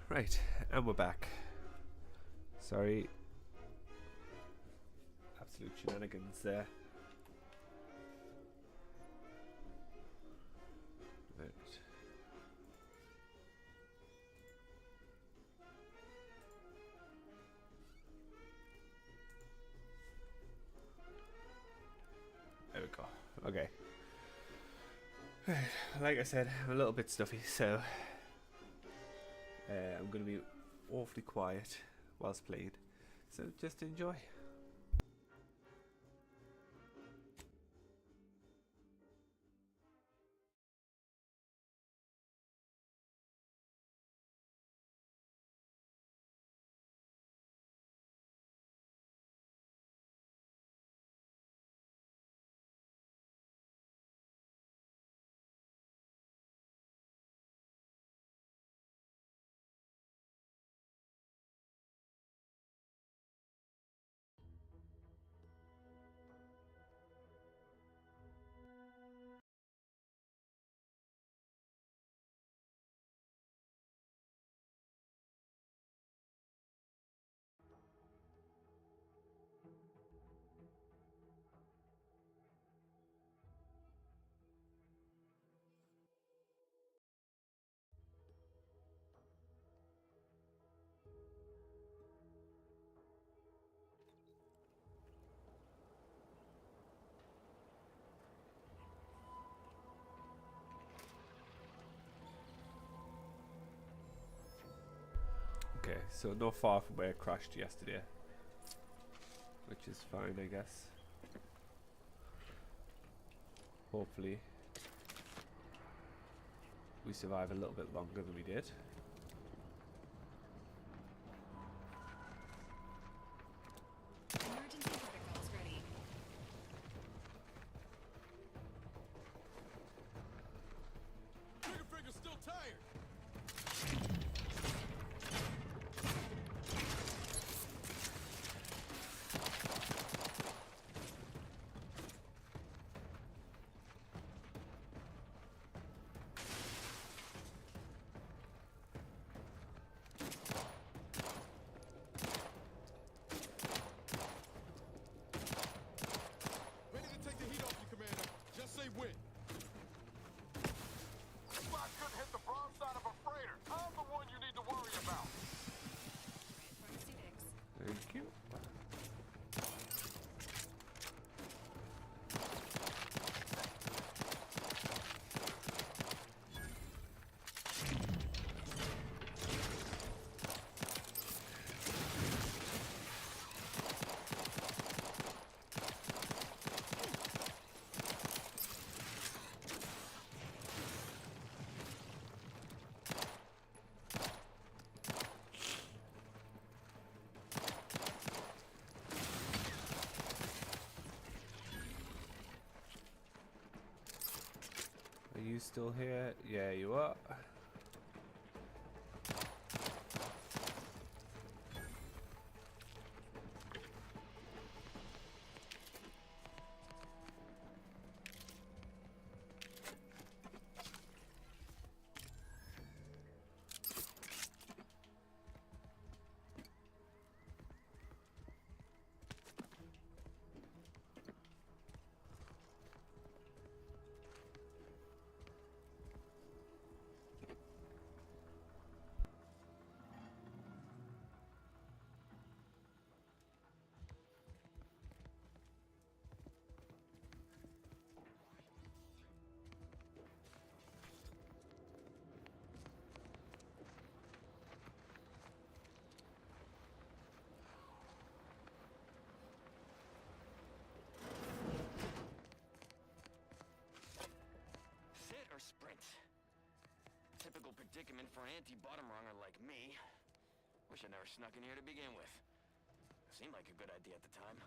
Right, and we're back. Sorry. Absolute shenanigans there. Right. There we go. Okay. Like I said, I'm a little bit stuffy, so I'm going to be awfully quiet whilst playing. So just enjoy. Okay, so not far from where it crashed yesterday, which is fine, I guess. Hopefully we survive a little bit longer than we did. Emergency protocols ready. Trigger finger's still tired. Ready to take the heat off you, Commander. Just say when. Spot couldn't hit the broadside of a freighter. I'm the one you need to worry about. Pharmaceutics. Thank you. Are you still here? Yeah, you are. Sit or sprint? Typical predicament for an anti-bottom runger like me. Wish I never snuck in here to begin with. Seemed like a good idea at the time.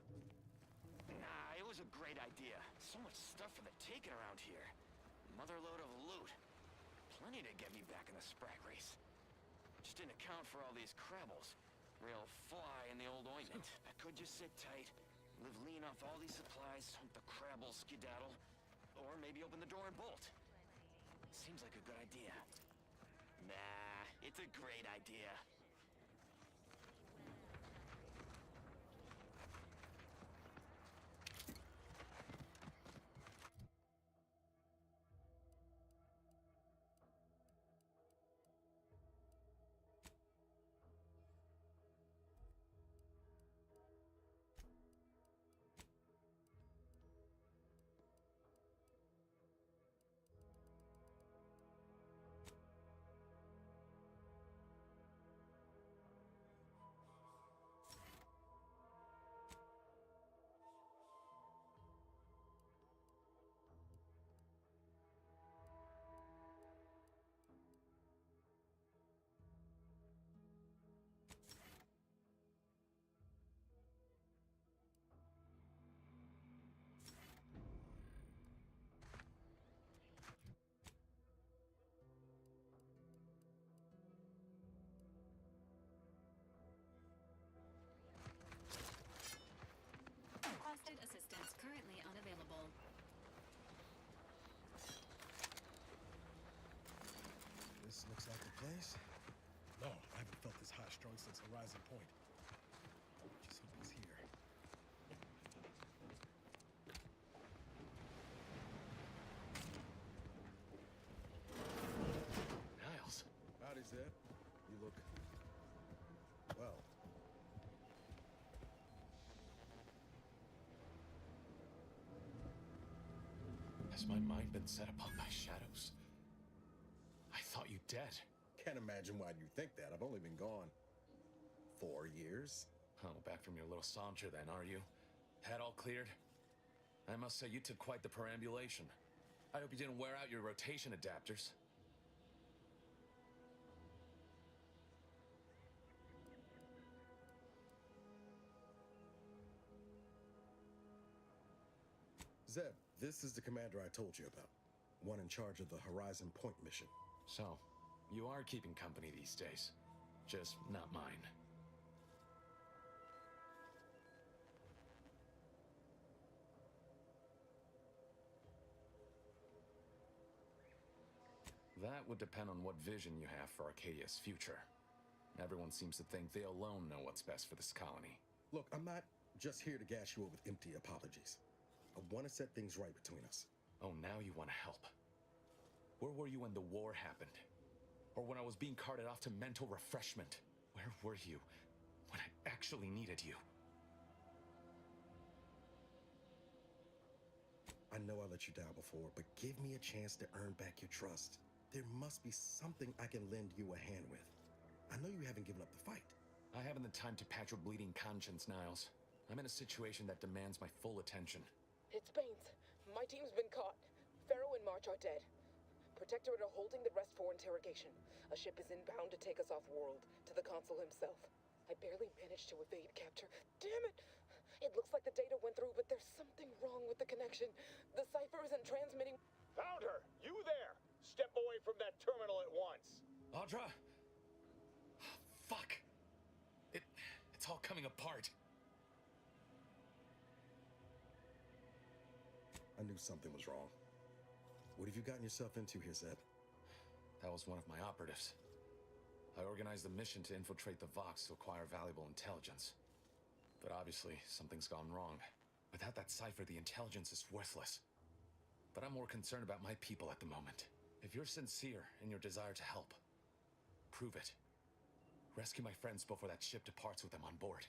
Nah, it was a great idea. So much stuff for the taking around here. Motherload of loot. Plenty to get me back in the sprag race. Just didn't account for all these crabbles. Real fly in the old ointment. I could just sit tight, live lean off all these supplies, hunt the crabble skedaddle, or maybe open the door and bolt. Seems like a good idea. Nah, it It's a great idea. Requested assistance currently unavailable. This looks like the place. No, I haven't felt this hot strung since Horizon Point. Just hope he's here. Niles. Howdy, Zed. You look... well. Has my mind been set upon by shadows? I thought you dead. Can't imagine why you think that. I've only been gone 4 years. Oh, back from your little saunter then, are you? Head all cleared? I must say you took quite the perambulation. I hope you didn't wear out your rotation adapters. Zeb, this is the commander I told you about. One in charge of the Horizon Point mission. So, you are keeping company these days. Just not mine. That would depend on what vision you have for Arcadia's future. Everyone seems to think they alone know what's best for this colony. Look, I'm not just here to gas you up with empty apologies. I want to set things right between us. Oh, now you want to help. Where were you when the war happened? Or when I was being carted off to mental refreshment? Where were you when I actually needed you? I know I let you down before, but give me a chance to earn back your trust. There must be something I can lend you a hand with. I know you haven't given up the fight. I haven't the time to patch your bleeding conscience, Niles. I'm in a situation that demands my full attention. It's Baines. My team's been caught. Pharaoh and March are dead. Protectorate are holding the rest for interrogation. A ship is inbound to take us off-world, to the consul himself. I barely managed to evade capture. Damn it! It looks like the data went through, but there's something wrong with the connection. The cipher isn't transmitting. Found her! You there! Step away from that terminal at once! Audra! Fuck! It's all coming apart. I knew something was wrong. What have you gotten yourself into here, Zeb? That was one of my operatives. I organized a mission to infiltrate the Vox to acquire valuable intelligence. But obviously, something's gone wrong. Without that cipher, the intelligence is worthless. But I'm more concerned about my people at the moment. If you're sincere in your desire to help, prove it. Rescue my friends before that ship departs with them on board.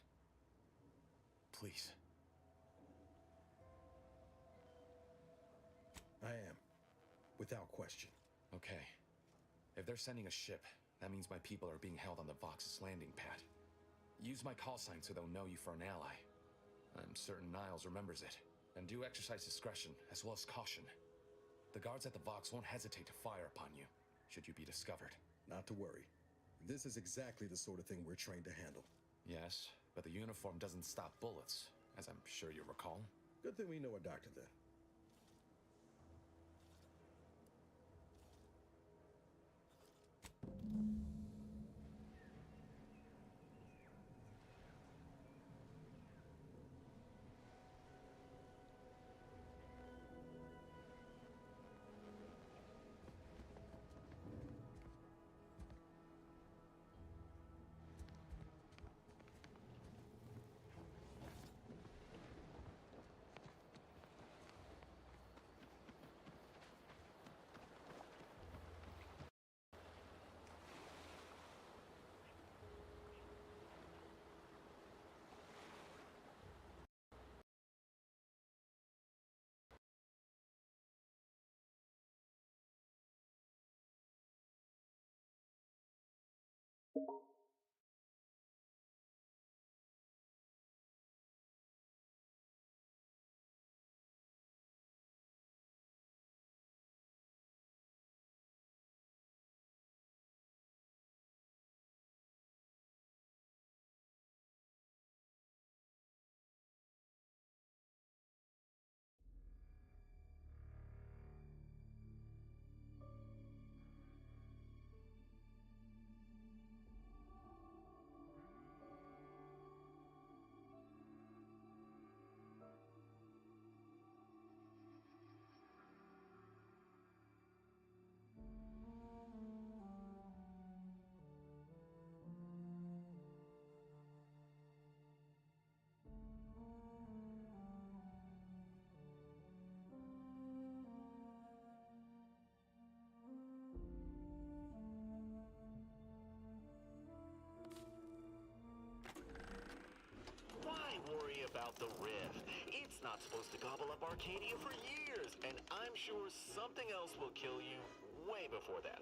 Please. I am. Without question. Okay. If they're sending a ship, that means my people are being held on the Vox's landing pad. Use my call sign so they'll know you for an ally. I'm certain Niles remembers it. And do exercise discretion, as well as caution. The guards at the Vox won't hesitate to fire upon you, should you be discovered. Not to worry. This is exactly the sort of thing we're trained to handle. Yes, but the uniform doesn't stop bullets, as I'm sure you recall. Good thing we know a doctor then. Why worry about the Rift? It's not supposed to gobble up Arcadia for years, and I'm sure something else will kill you way before that.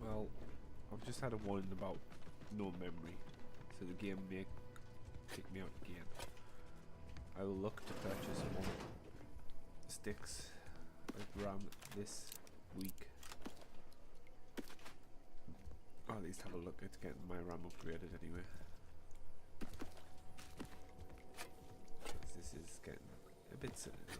Well, I've just had a warning about no memory, so the game may kick me out again. I will look to purchase more sticks of RAM this week. Or at least have a look at getting my RAM upgraded anyway. 'Cause this is getting a bit silly now.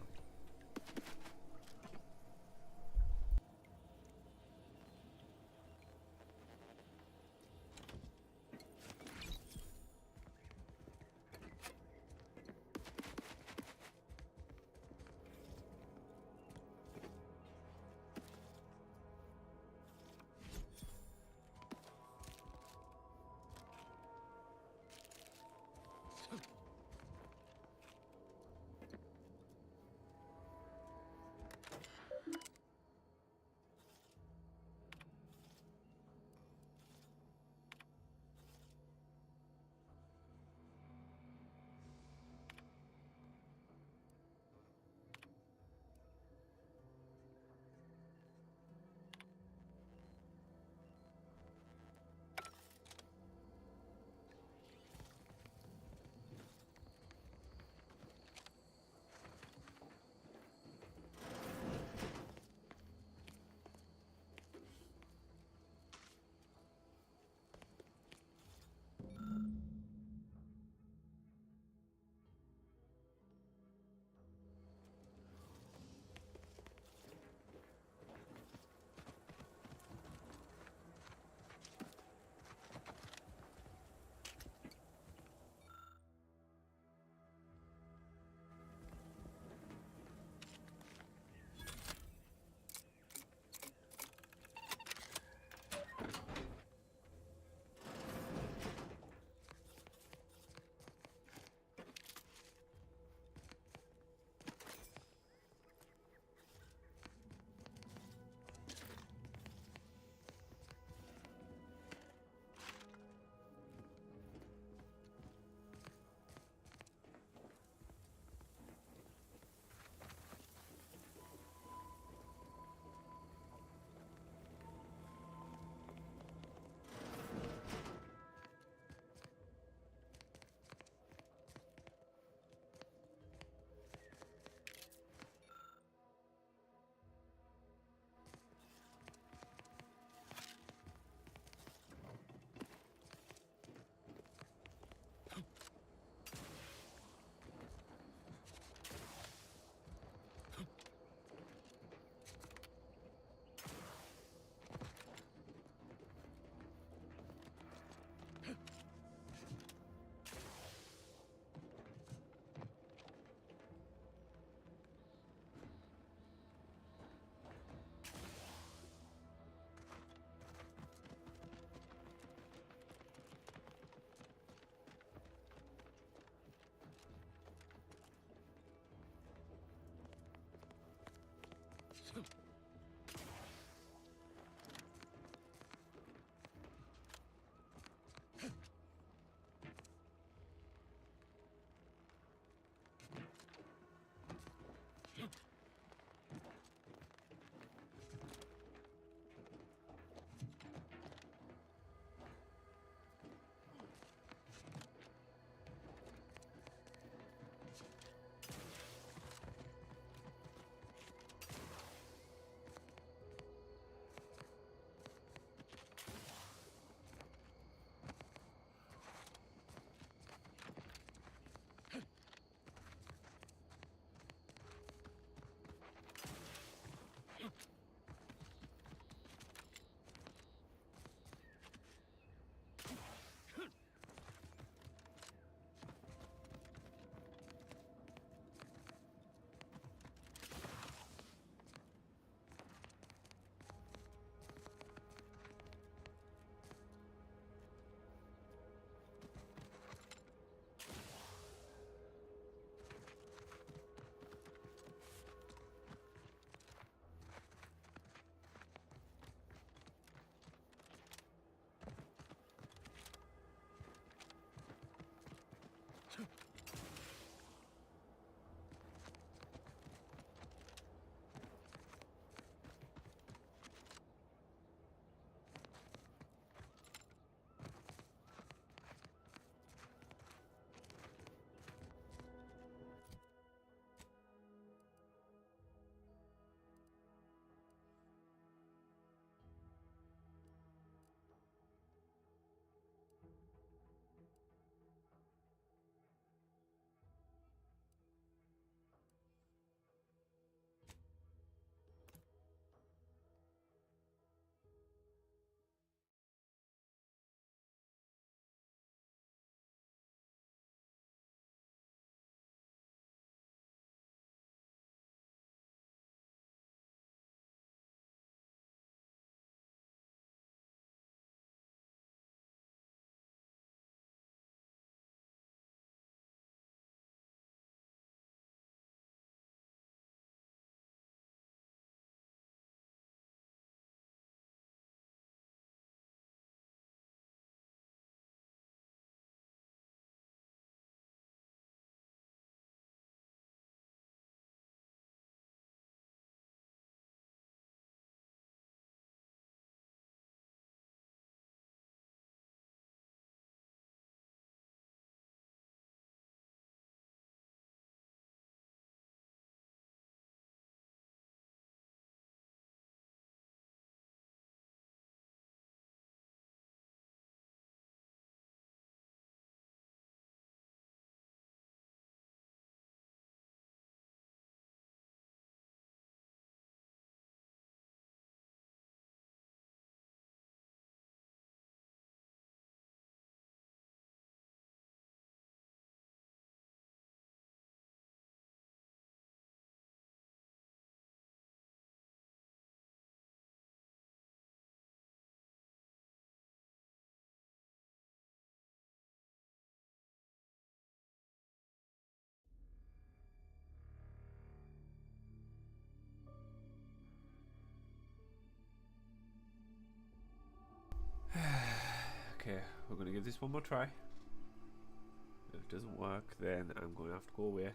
Okay, we're going to give this one more try. If it doesn't work, then I'm going to have to go away,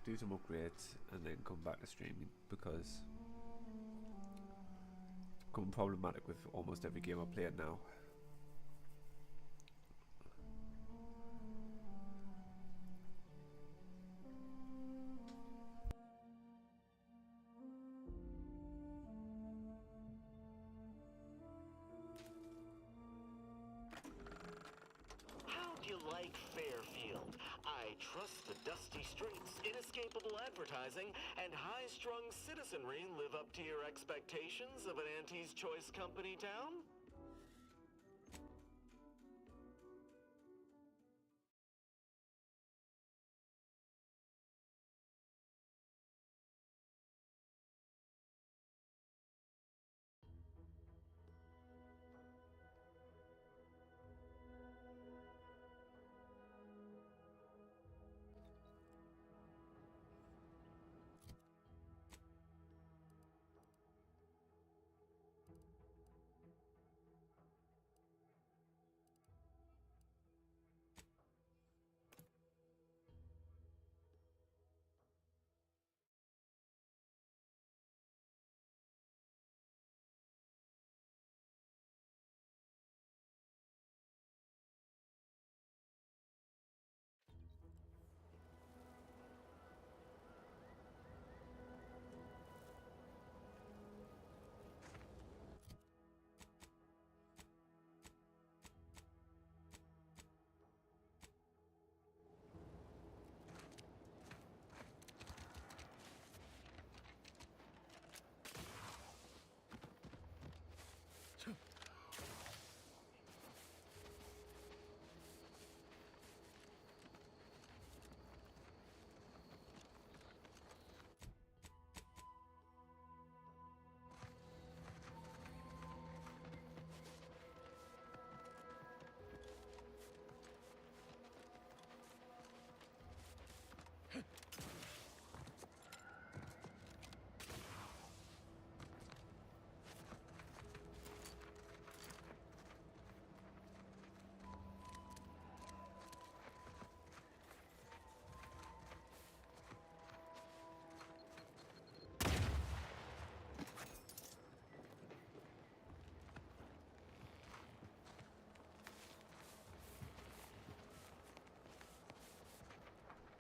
do some upgrades, and then come back to streaming, because it's becoming problematic with almost every game I play now. How'd you like Fairfield? I trust the dusty streets, inescapable advertising, and high-strung citizenry live up to your expectations of an Auntie's Choice Company town?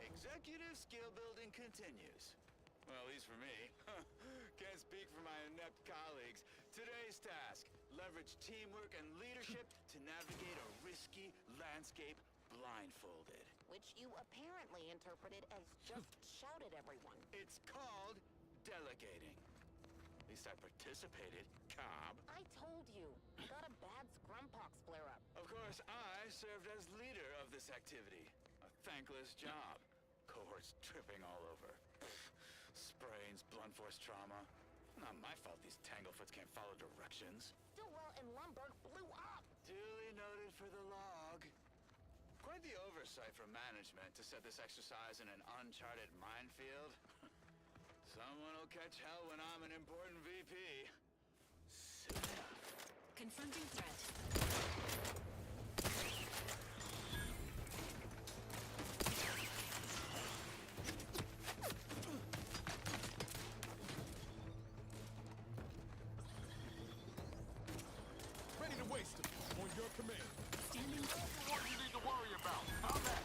Executive skill building continues. Well, at least for me. Can't speak for my inept colleagues. Today's task, leverage teamwork and leadership to navigate a risky landscape blindfolded. Which you apparently interpreted as just shout at everyone. It's called delegating. At least I participated, Cobb. I told you. I got a bad scrumpox flare-up. Of course, I served as leader of this activity. A thankless job. Cohorts tripping all over. Sprains, blunt force trauma. Not my fault these tanglefoots can't follow directions. Stillwell and Lumberg blew up! Duly noted for the log. Quite the oversight from management to set this exercise in an uncharted minefield. Someone will catch hell when I'm an important VP. Soon enough. Confronting threat. Ready to waste them. On your command. Standing. What do you need to worry about? How that?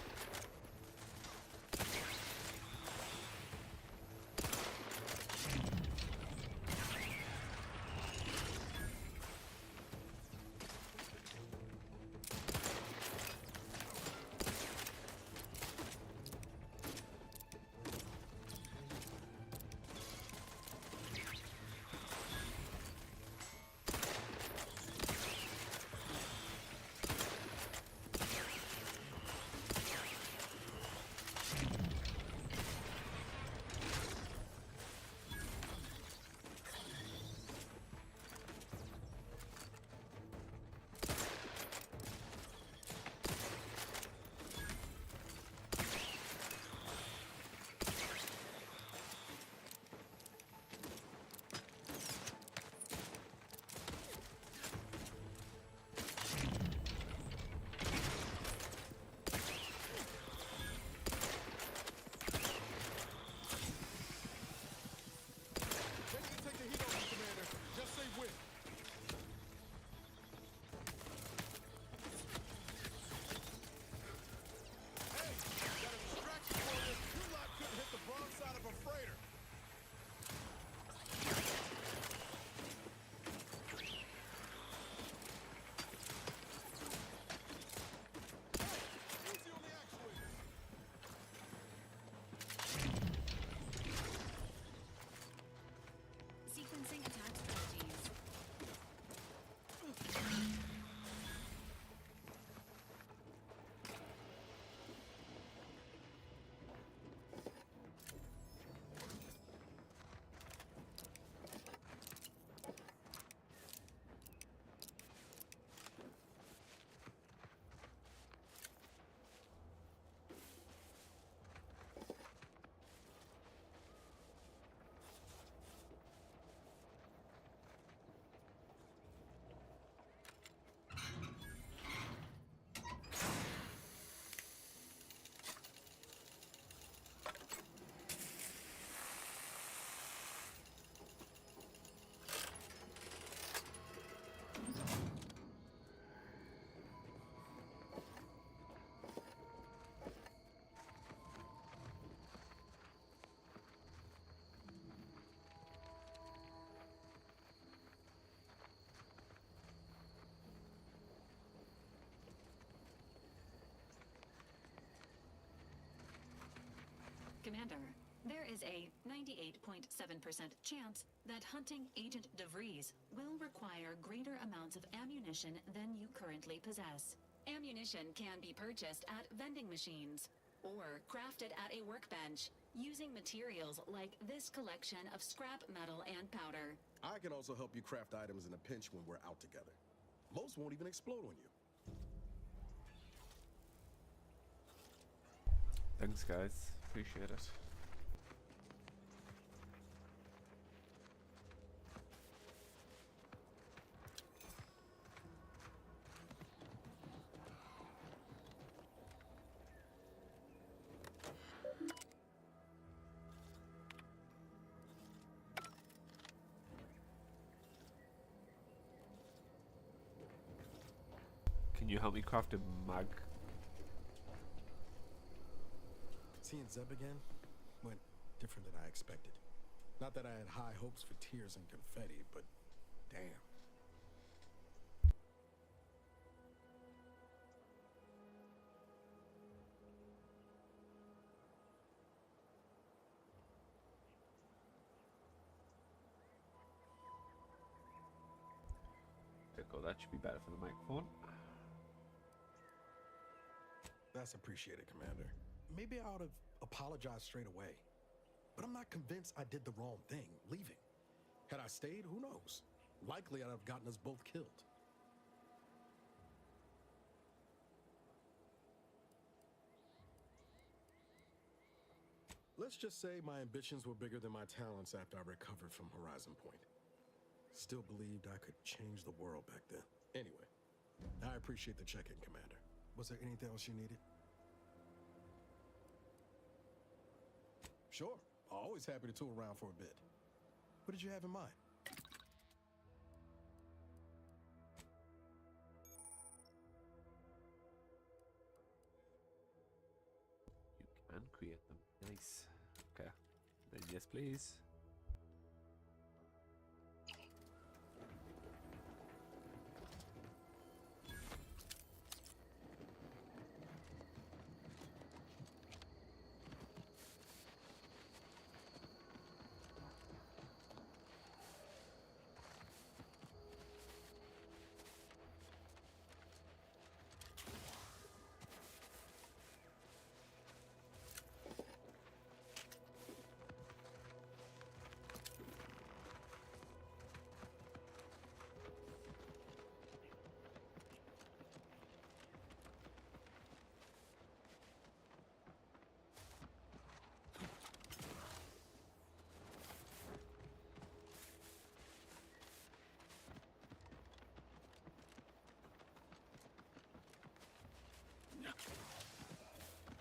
There is a 98.7% chance that hunting Agent DeVries will require greater amounts of ammunition than you currently possess. Ammunition can be purchased at vending machines or crafted at a workbench using materials like this collection of scrap metal and powder. I can also help you craft items in a pinch when we're out together. Most won't even explode on you. Thanks, guys. Appreciate it. Can you help me craft a mag? Seeing Zeb again went different than I expected. Not that I had high hopes for tears and confetti, but damn. There you go, that should be better for the microphone. That's appreciated, Commander. Maybe I ought to apologize straight away. But I'm not convinced I did the wrong thing, leaving. Had I stayed, who knows? Likely I'd have gotten us both killed. Let's just say my ambitions were bigger than my talents after I recovered from Horizon Point. Still believed I could change the world back then. Anyway, I appreciate the check-in, Commander. Was there anything else you needed? Sure. Always happy to tool around for a bit. What did you have in mind? You can create them. Nice. Okay. Then yes, please.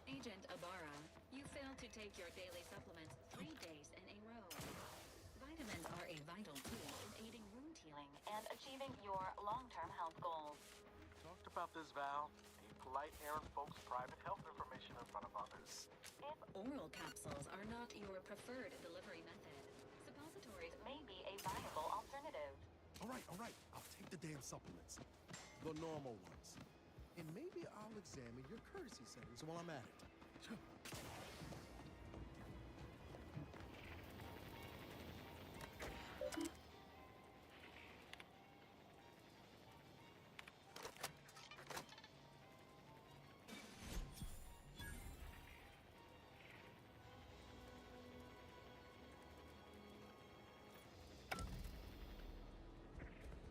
Agent Ibarra, you failed to take your daily supplements 3 days in a row. Vitamins are a vital tool in aiding wound healing and achieving your long-term health goals. Talked about this, Val. Ain't polite airing folks' private health information in front of others. If oral capsules are not your preferred delivery method, suppositories may be a viable alternative. All right. I'll take the damn supplements. The normal ones. And maybe I'll examine your courtesy settings while I'm at it.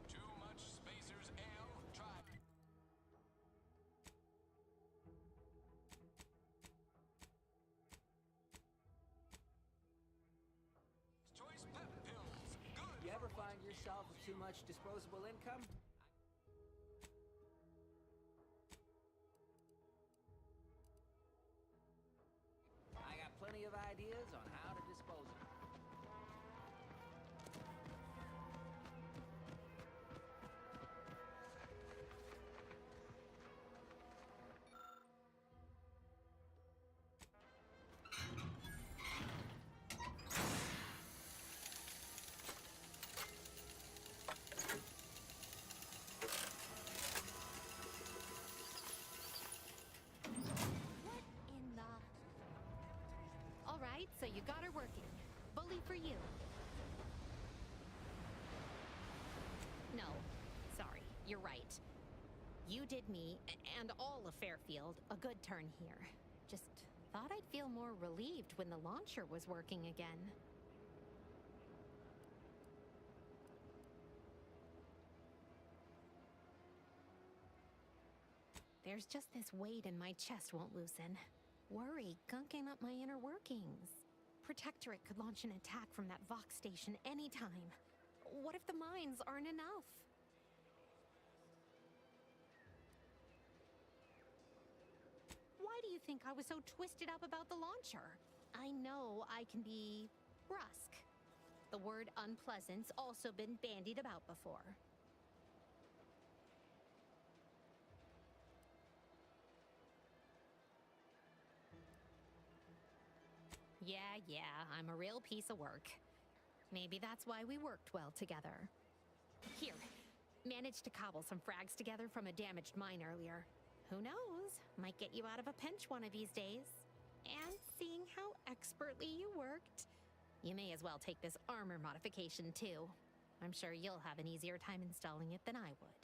Too much Spacers Ale? Try. Choice pep pills. Good. You ever find yourself with too much disposable income? I got plenty of ideas on how to dispose of it. So you got her working. Bully for you. No, sorry, you're right. You did me, and all of Fairfield, a good turn here. Just thought I'd feel more relieved when the launcher was working again. There's just this weight in my chest won't loosen. Worry gunking up my inner workings. Protectorate could launch an attack from that Vox station anytime. What if the mines aren't enough? Why do you think I was so twisted up about the launcher? I know I can be brusque. The word unpleasant's also been bandied about before. Yeah, I'm a real piece of work. Maybe that's why we worked well together. Here, managed to cobble some frags together from a damaged mine earlier. Who knows? Might get you out of a pinch one of these days. And seeing how expertly you worked, you may as well take this armor modification too. I'm sure you'll have an easier time installing it than I would.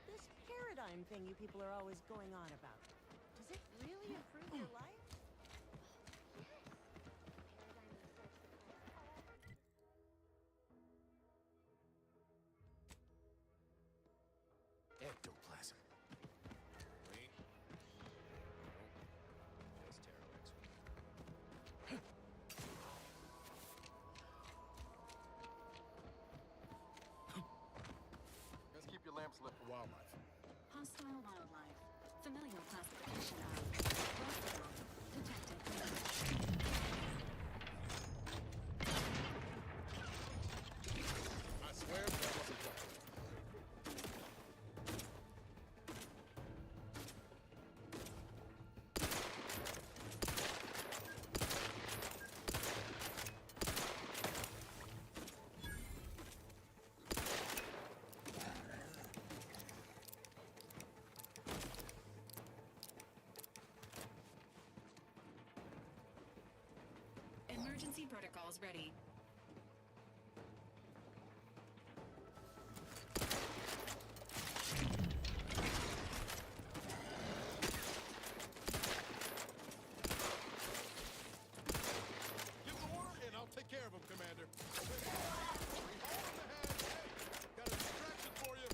This paradigm thing you people are always going on about, does it really improve your life? Ectoplasm. Wait. Just Terra X. Let's keep your lamps lit for wildlife. Hostile wildlife. Familiar classification of reptile. Detected. I swear that wasn't right. Emergency protocols ready. Give the order and I'll take care of them, Commander. All in the hands. Hey, got a distraction for you.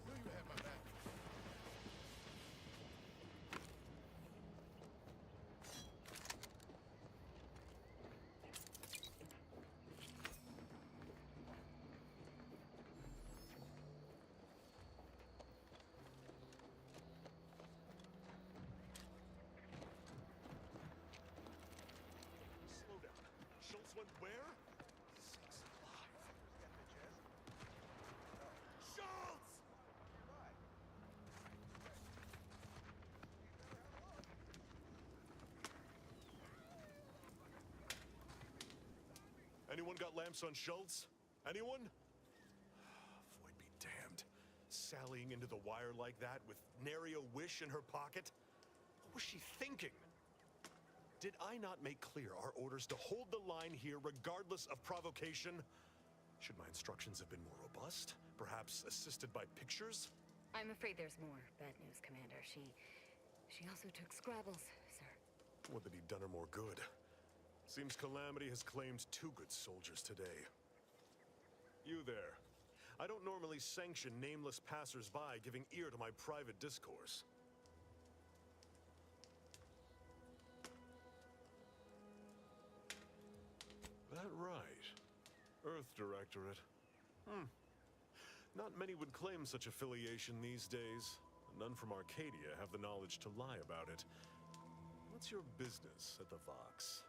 Know you have my back. Slow down. Schultz went where? Sakes alive. Schultz! Anyone got lamps on Schultz? Anyone? Void be damned. Sallying into the wire like that with nary a wish in her pocket? What was she thinking? Did I not make clear our orders to hold the line here regardless of provocation? Should my instructions have been more robust? Perhaps assisted by pictures? I'm afraid there's more bad news, Commander. She also took Scrabbles, sir. Would that he'd done her more good. Seems Calamity has claimed 2 good soldiers today. You there. I don't normally sanction nameless passers-by giving ear to my private discourse. That right. Earth Directorate. Not many would claim such affiliation these days. None from Arcadia have the knowledge to lie about it. What's your business at the Vox?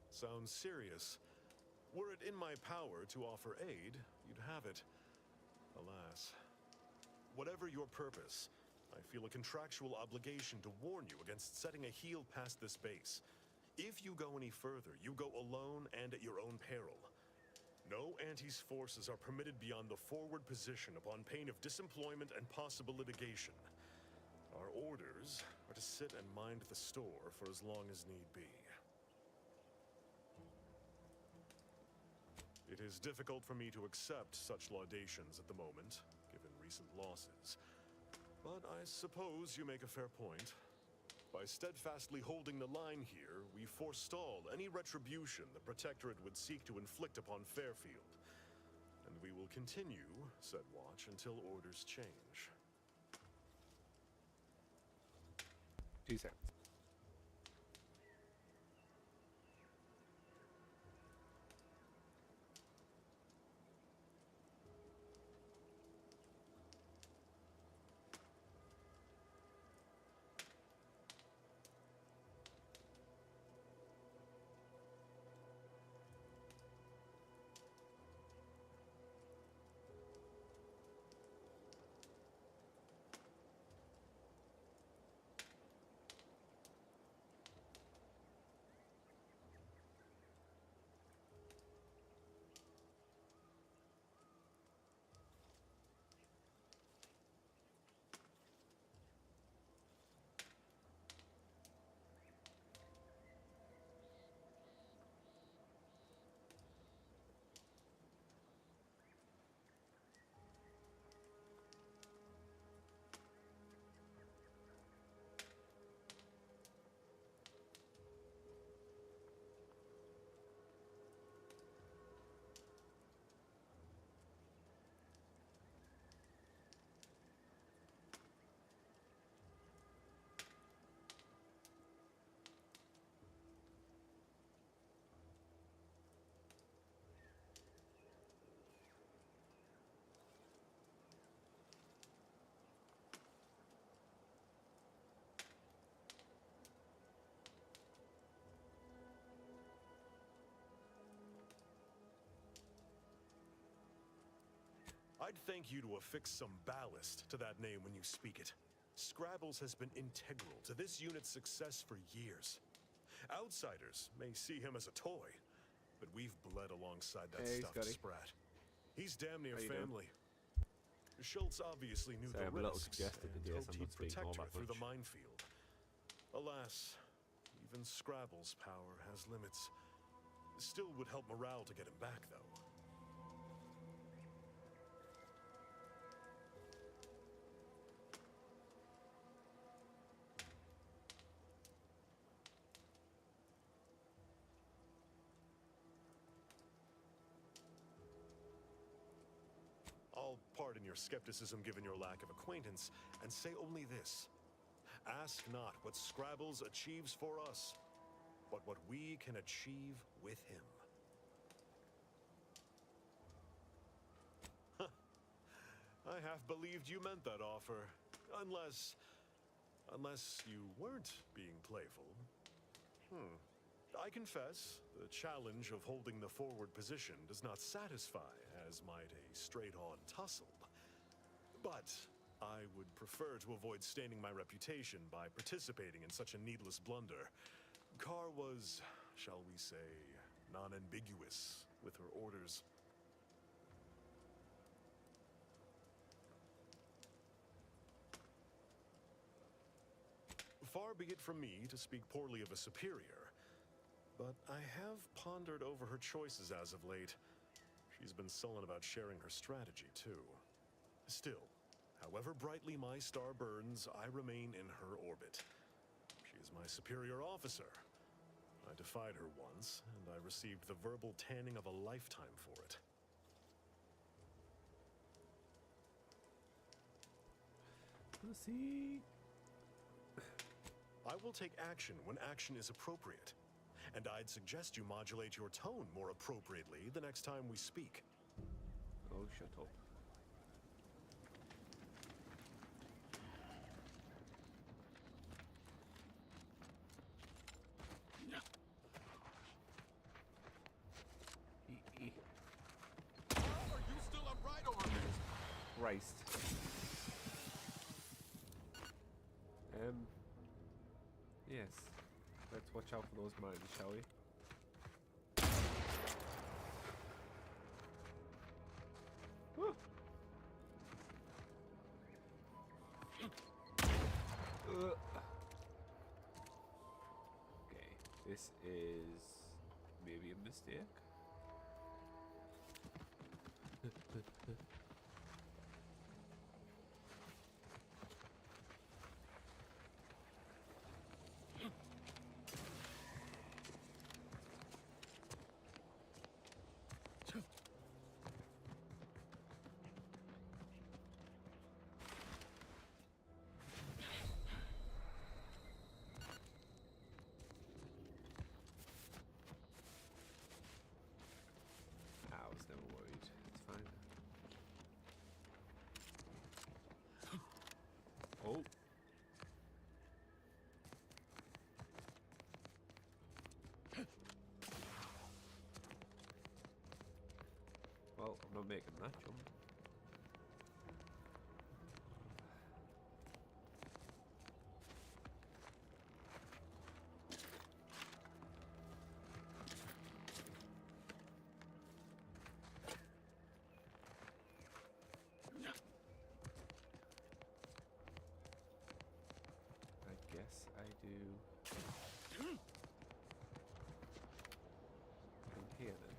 Sounds serious. Were it in my power to offer aid, you'd have it. Alas. Whatever your purpose, I feel a contractual obligation to warn you against setting a heel past this base. If you go any further, you go alone and at your own peril. No Anti's forces are permitted beyond the forward position upon pain of disemployment and possible litigation. Our orders are to sit and mind the store for as long as need be. It is difficult for me to accept such laudations at the moment, given recent losses. But I suppose you make a fair point. By steadfastly holding the line here, we forestall any retribution the Protectorate would seek to inflict upon Fairfield. And we will continue said watch until orders change. 2 seconds. I'd thank you to affix some ballast to that name when you speak it. Scrabbles has been integral to this unit's success for years. Outsiders may see him as a toy, but we've bled alongside that Hey, stuffed Scotty. sprat. He's damn near How you doing? family. Schultz obviously knew Sorry, the I'm a little risks congested and today, so hoped I'm he'd not speaking all protect her that through the much. minefield. Alas, even Scrabble's power has limits. Still would help morale to get him back, though. I'll pardon your skepticism given your lack of acquaintance, and say only this. Ask not what Scrabbles achieves for us, but what we can achieve with him. I half believed you meant that offer. Unless you weren't being playful. I confess, the challenge of holding the forward position does not satisfy, as might a straight-on tussle. But I would prefer to avoid staining my reputation by participating in such a needless blunder. Carr was, shall we say, non-ambiguous with her orders. Far be it from me to speak poorly of a superior, but I have pondered over her choices as of late. She's been sullen about sharing her strategy, too. Still, however brightly my star burns, I remain in her orbit. She is my superior officer. I defied her once, and I received the verbal tanning of a lifetime for it. Pussy. I will take action when action is appropriate. And I'd suggest you modulate your tone more appropriately the next time we speak. Oh, shut up. Are you still upright or? Christ. Yes. Let's watch out for those mines, shall we? Woo. Okay, this is maybe a mistake. I was never worried. It's fine. Oh. Well, I'm not making that jump. I guess I do. From here then.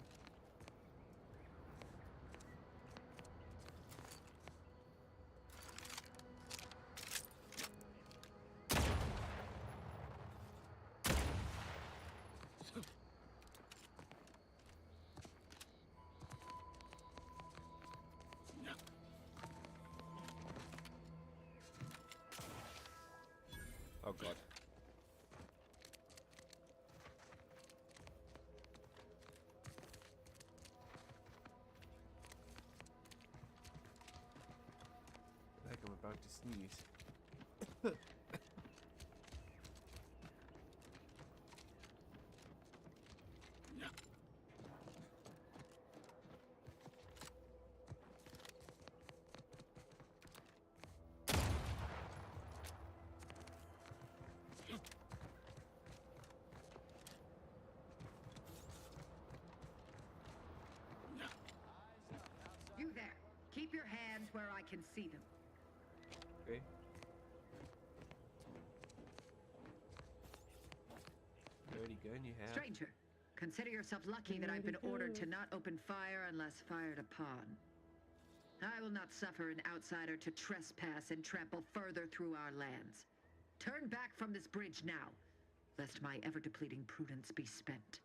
Oh god. Like I'm about to sneeze. You there. Keep your hands where I can see them. Okay. Dirty gun you have. Stranger, consider yourself lucky that I've been ordered to not open fire unless fired upon. I will not suffer an outsider to trespass and trample further through our lands. Turn back from this bridge now, lest my ever-depleting prudence be spent.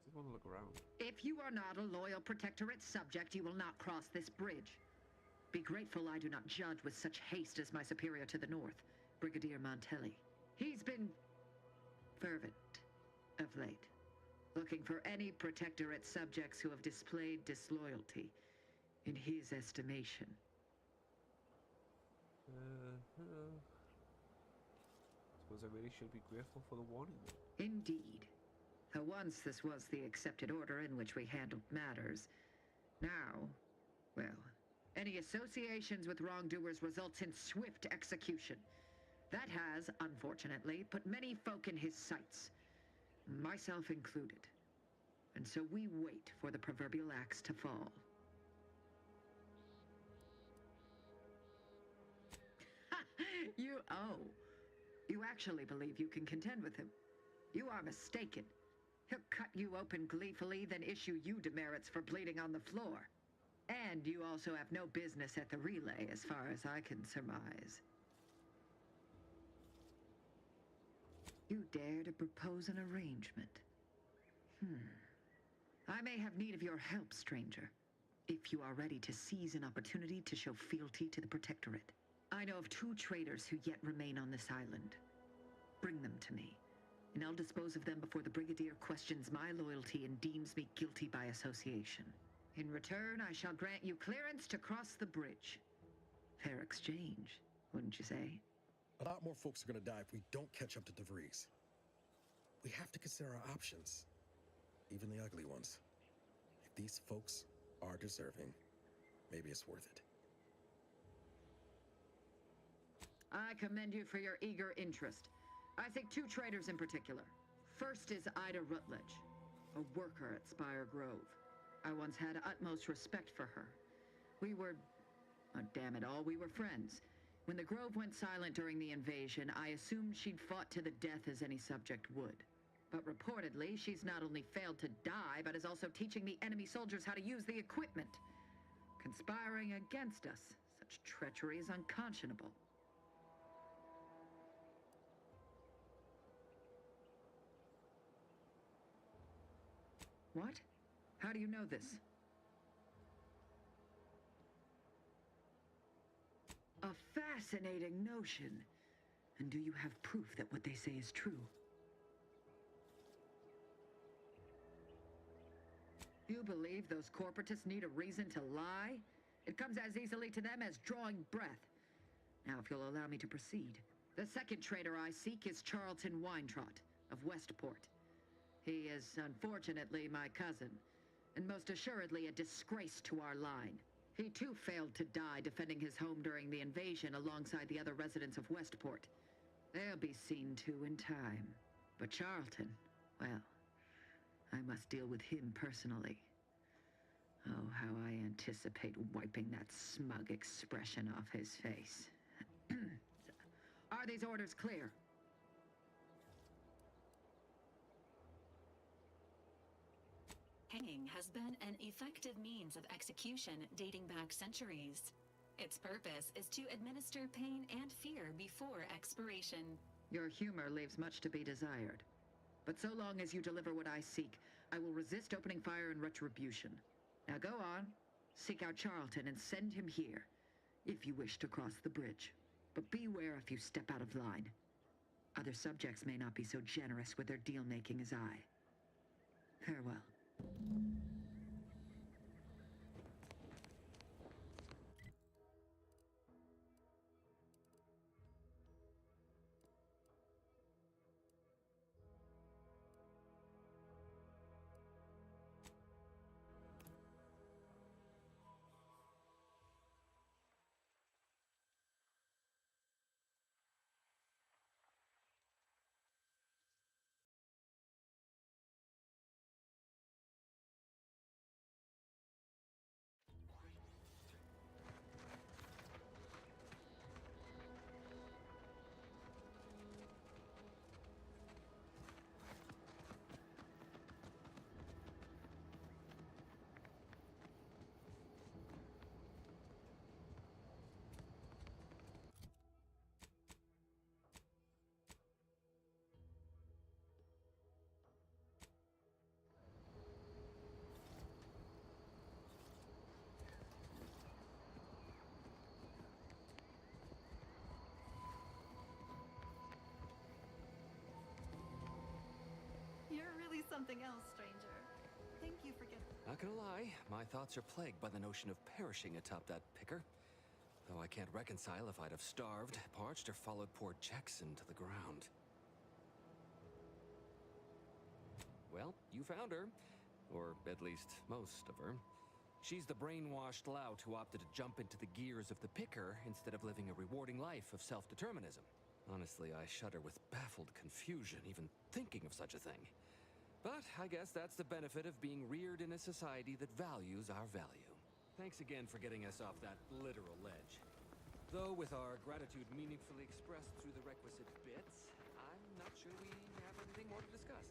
Just want to look around. If you are not a loyal Protectorate subject, you will not cross this bridge. Be grateful I do not judge with such haste as my superior to the north, Brigadier Montelli. He's been fervent of late, looking for any Protectorate subjects who have displayed disloyalty in his estimation. Suppose I really should be grateful for the warning then. Indeed. Though once this was the accepted order in which we handled matters. Now, well, any associations with wrongdoers results in swift execution. That has, unfortunately, put many folk in his sights, myself included. And so we wait for the proverbial axe to fall. You actually believe you can contend with him. You are mistaken. He'll cut you open gleefully, then issue you demerits for bleeding on the floor. And you also have no business at the relay, as far as I can surmise. You dare to propose an arrangement? I may have need of your help, stranger, if you are ready to seize an opportunity to show fealty to the Protectorate. I know of 2 traitors who yet remain on this island. Bring them to me, and I'll dispose of them before the Brigadier questions my loyalty and deems me guilty by association. In return, I shall grant you clearance to cross the bridge. Fair exchange, wouldn't you say? A lot more folks are gonna die if we don't catch up to DeVries. We have to consider our options, even the ugly ones. If these folks are deserving, maybe it's worth it. I commend you for your eager interest. I think two traitors in particular. First is Ida Rutledge, a worker at Spire Grove. I once had utmost respect for her. We were, oh, damn it all, we were friends. When the Grove went silent during the invasion, I assumed she'd fought to the death as any subject would. But reportedly, she's not only failed to die, but is also teaching the enemy soldiers how to use the equipment. Conspiring against us. Such treachery is unconscionable. What? How do you know this? A fascinating notion. And do you have proof that what they say is true? You believe those corporatists need a reason to lie? It comes as easily to them as drawing breath. Now, if you'll allow me to proceed. The second traitor I seek is Charlton Weintraut of Westport. He is, unfortunately, my cousin, and most assuredly a disgrace to our line. He too failed to die defending his home during the invasion alongside the other residents of Westport. They'll be seen to in time. But Charlton, well, I must deal with him personally. Oh, how I anticipate wiping that smug expression off his face. Are these orders clear? Hanging has been an effective means of execution dating back centuries. Its purpose is to administer pain and fear before expiration. Your humor leaves much to be desired. But so long as you deliver what I seek, I will resist opening fire in retribution. Now go on, seek out Charlton and send him here, if you wish to cross the bridge. But beware if you step out of line. Other subjects may not be so generous with their deal-making as I. Farewell. You're really something else, stranger. Thank you for getting... Not gonna lie, my thoughts are plagued by the notion of perishing atop that picker. Though I can't reconcile if I'd have starved, parched, or followed poor Jackson to the ground. Well, you found her. Or at least most of her. She's the brainwashed lout who opted to jump into the gears of the picker instead of living a rewarding life of self-determinism. Honestly, I shudder with baffled confusion even thinking of such a thing. But I guess that's the benefit of being reared in a society that values our value. Thanks again for getting us off that literal ledge. Though with our gratitude meaningfully expressed through the requisite bits, I'm not sure we have anything more to discuss.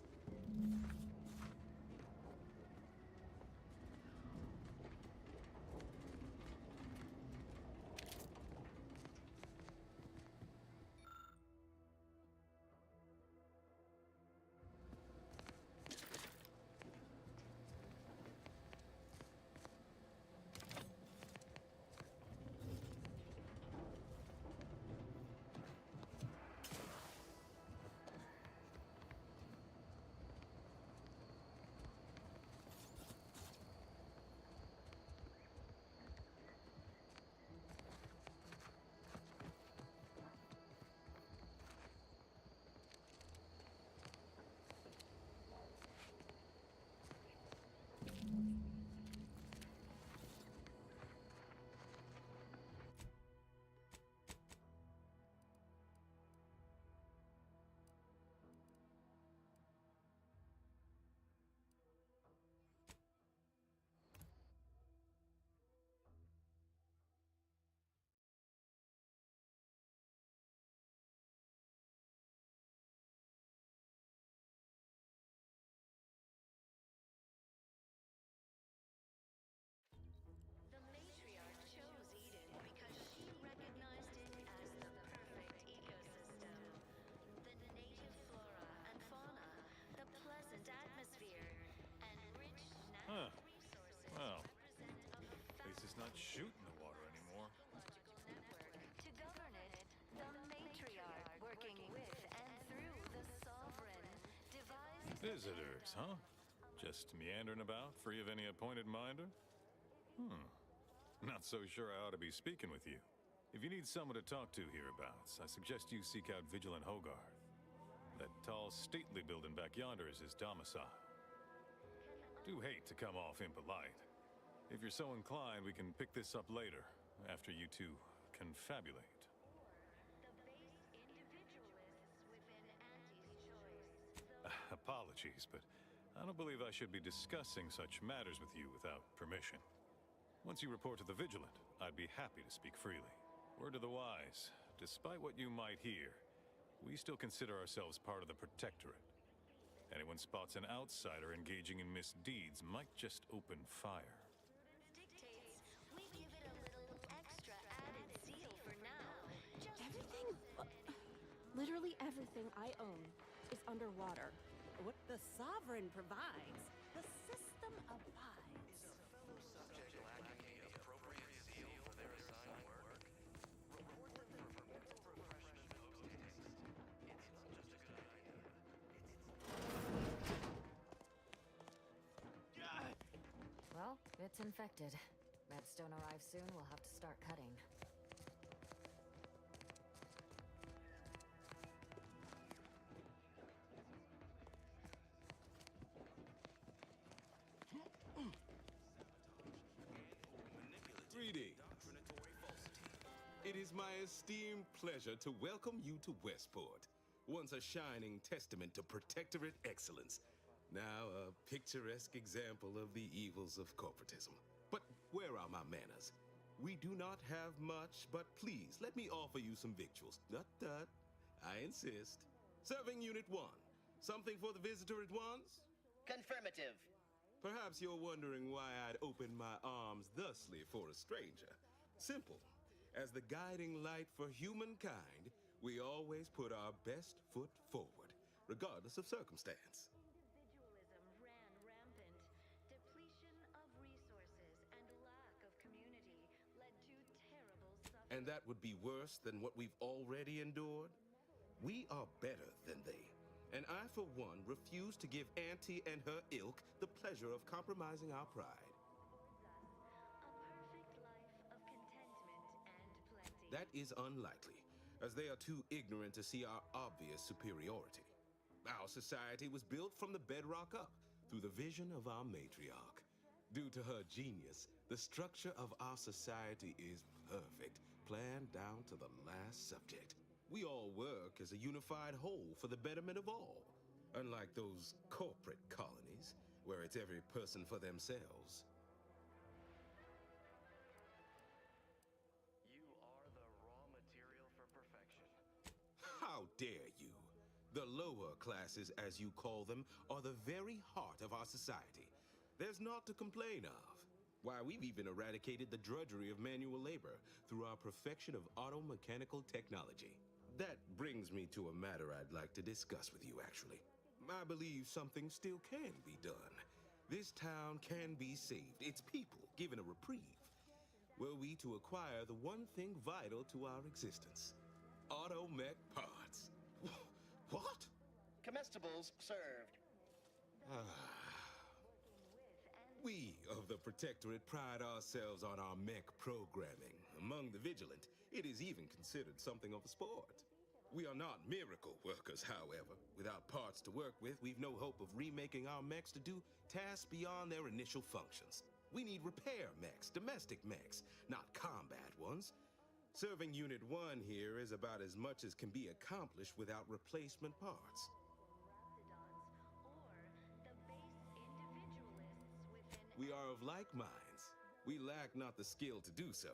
Visitors, huh? Just meandering about, free of any appointed minder? Not so sure I ought to be speaking with you. If you need someone to talk to hereabouts, I suggest you seek out Vigilant Hogarth. That tall, stately building back yonder is his domicile. Do hate to come off impolite. If you're so inclined, we can pick this up later, after you two confabulate. Apologies, but I don't believe I should be discussing such matters with you without permission. Once you report to the Vigilant, I'd be happy to speak freely. Word to the wise, despite what you might hear, we still consider ourselves part of the Protectorate. Anyone spots an outsider engaging in misdeeds might just open fire. Dictates we give it a little extra added zeal for now. Everything, literally everything I own is underwater. What the Sovereign provides, the system abides. Is a fellow subject lacking the appropriate zeal for their assigned work? Report them for mental refreshment post-haste. It's not just a good idea. Well, it's infected. Redstone arrives soon, we'll have to start cutting. Greetings. It is my esteemed pleasure to welcome you to Westport, once a shining testament to Protectorate excellence. Now a picturesque example of the evils of corporatism. But where are my manners? We do not have much, but please let me offer you some victuals. Tut. I insist. Serving Unit 1. Something for the visitor at once? Confirmative. Perhaps you're wondering why I'd open my arms thusly for a stranger. Simple. As the guiding light for humankind, we always put our best foot forward, regardless of circumstance. Individualism ran rampant. Depletion of resources and lack of community led to terrible suffering. And that would be worse than what we've already endured? We are better than they. And I, for one, refuse to give Auntie and her ilk the pleasure of compromising our pride. That is unlikely, as they are too ignorant to see our obvious superiority. Our society was built from the bedrock up, through the vision of our matriarch. Due to her genius, the structure of our society is perfect, planned down to the last subject. We all work as a unified whole for the betterment of all, unlike those corporate colonies, where it's every person for themselves. You are the raw material for perfection. How dare you? The lower classes, as you call them, are the very heart of our society. There's naught to complain of. Why, we've even eradicated the drudgery of manual labor through our perfection of auto-mechanical technology. That brings me to a matter I'd like to discuss with you, actually. I believe something still can be done. This town can be saved, its people given a reprieve. Were we to acquire the one thing vital to our existence, auto-mech parts. What? Comestibles served. We of the Protectorate pride ourselves on our mech programming. Among the Vigilant, it is even considered something of a sport. We are not miracle workers, however. Without parts to work with, we've no hope of remaking our mechs to do tasks beyond their initial functions. We need repair mechs, domestic mechs, not combat ones. Serving Unit 1 here is about as much as can be accomplished without replacement parts. We are of like minds. We lack not the skill to do so.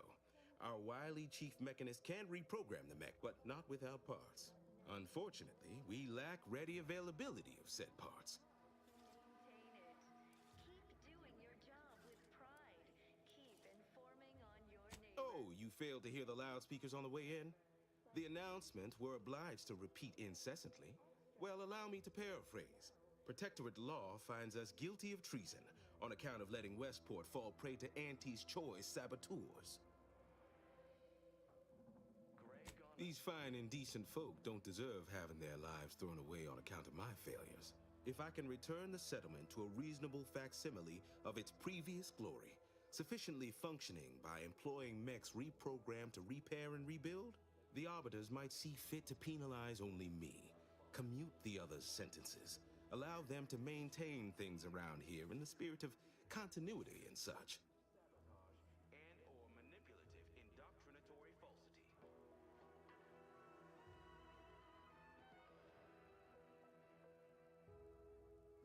Our wily chief mechanist can reprogram the mech, but not without parts. Unfortunately, we lack ready availability of said parts. Oh, you failed to hear the loudspeakers on the way in? The announcements were obliged to repeat incessantly. Well, allow me to paraphrase. Protectorate law finds us guilty of treason on account of letting Westport fall prey to Auntie's choice saboteurs. These fine and decent folk don't deserve having their lives thrown away on account of my failures. if I can return the settlement to a reasonable facsimile of its previous glory, sufficiently functioning by employing mechs reprogrammed to repair and rebuild, the Arbiters might see fit to penalize only me, commute the others' sentences, allow them to maintain things around here in the spirit of continuity and such. And/or manipulative indoctrinatory falsity.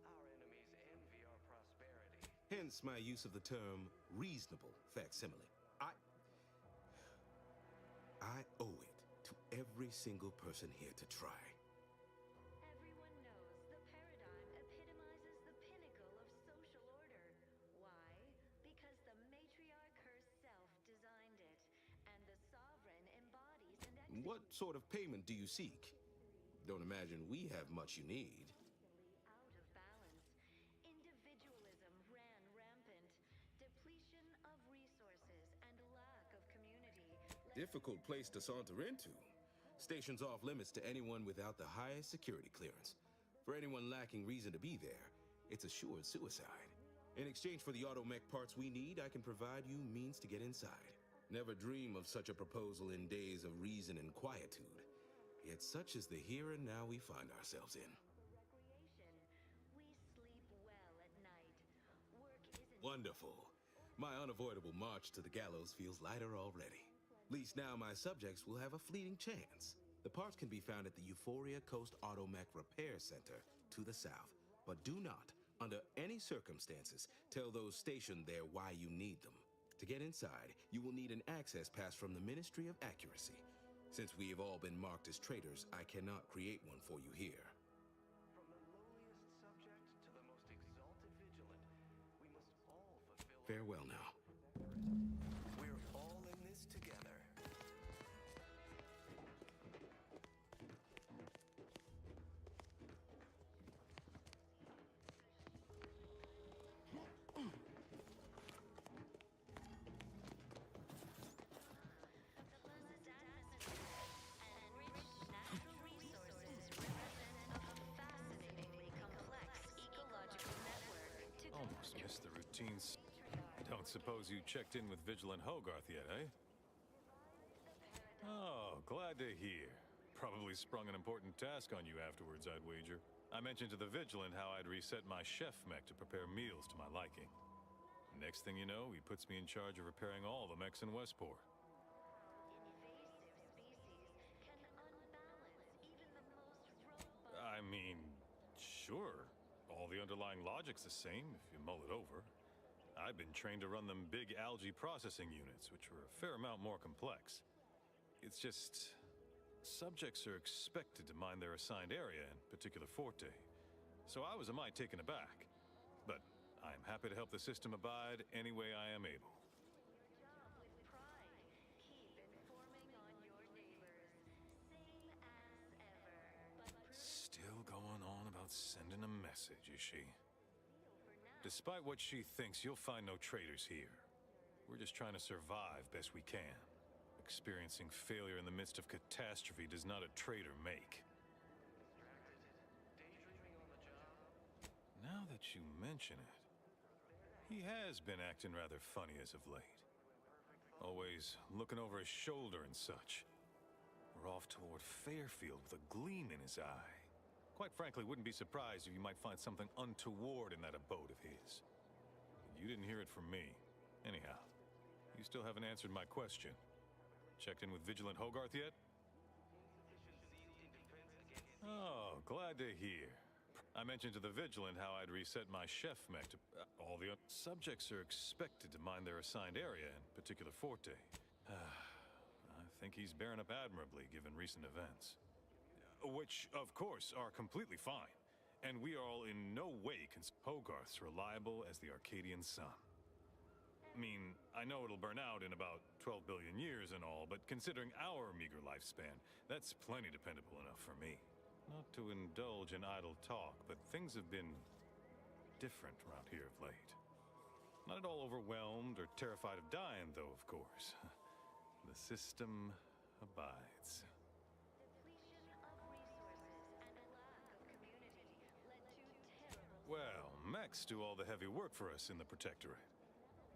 Our enemies envy our prosperity. Hence my use of the term reasonable facsimile. I owe it to every single person here to try. Everyone knows the paradigm epitomizes the pinnacle of social order. Why? Because the matriarch herself designed it, and the sovereign embodies and executes. What sort of payment do you seek? Don't imagine we have much you need. Out of balance. Individualism ran rampant. Depletion of resources and lack of community. Difficult place to saunter into. Stations off limits to anyone without the highest security clearance. For anyone lacking reason to be there, it's assured suicide. In exchange for the automech parts we need, I can provide you means to get inside. Never dream of such a proposal in days of reason and quietude. Yet such is the here and now we find ourselves in. Recreation. We sleep well at night. Work isn't. Wonderful. My unavoidable march to the gallows feels lighter already. At least now my subjects will have a fleeting chance. The parts can be found at the Euphoria Coast Automech Repair Center to the south. But do not, under any circumstances, tell those stationed there why you need them. To get inside, you will need an access pass from the Ministry of Accuracy. Since we have all been marked as traitors, I cannot create one for you here. From the lowliest subject to the most exalted vigilant, we must all fulfill. Farewell now. We're all in this together. Almost missed the routines. Don't suppose you checked in with Vigilant Hogarth yet, eh? Oh, glad to hear. Probably sprung an important task on you afterwards, I'd wager. I mentioned to the Vigilant how I'd reset my chef mech to prepare meals to my liking. Next thing you know, he puts me in charge of repairing all the mechs in Westport. I mean, sure. All the underlying logic's the same if you mull it over. I've been trained to run them big algae processing units, which are a fair amount more complex. It's just, subjects are expected to mind their assigned area and particular forte. So I was a mite taken aback. But I am happy to help the system abide any way I am able. Still going on about sending a message, is she? Despite what she thinks, you'll find no traitors here. We're just trying to survive best we can. Experiencing failure in the midst of catastrophe does not a traitor make. Now that you mention it, he has been acting rather funny as of late. Always looking over his shoulder and such. We're off toward Fairfield with a gleam in his eye. Quite frankly, wouldn't be surprised if you might find something untoward in that abode of his. You didn't hear it from me. Anyhow, you still haven't answered my question. Checked in with Vigilant Hogarth yet? Oh, glad to hear. I mentioned to the Vigilant how I'd reset my chef mech to... all the subjects are expected to mind their assigned area and particular forte. I think he's bearing up admirably given recent events. Which, of course, are completely fine. And we are all in no way Hogarth's reliable as the Arcadian sun. I mean, I know it'll burn out in about 12 billion years and all, but considering our meager lifespan, that's plenty dependable enough for me. Not to indulge in idle talk, but things have been different around here of late. Not at all overwhelmed or terrified of dying, though, of course. The system abides. Depletion of resources and lack of community led to mechs do all the heavy work for us in the Protectorate.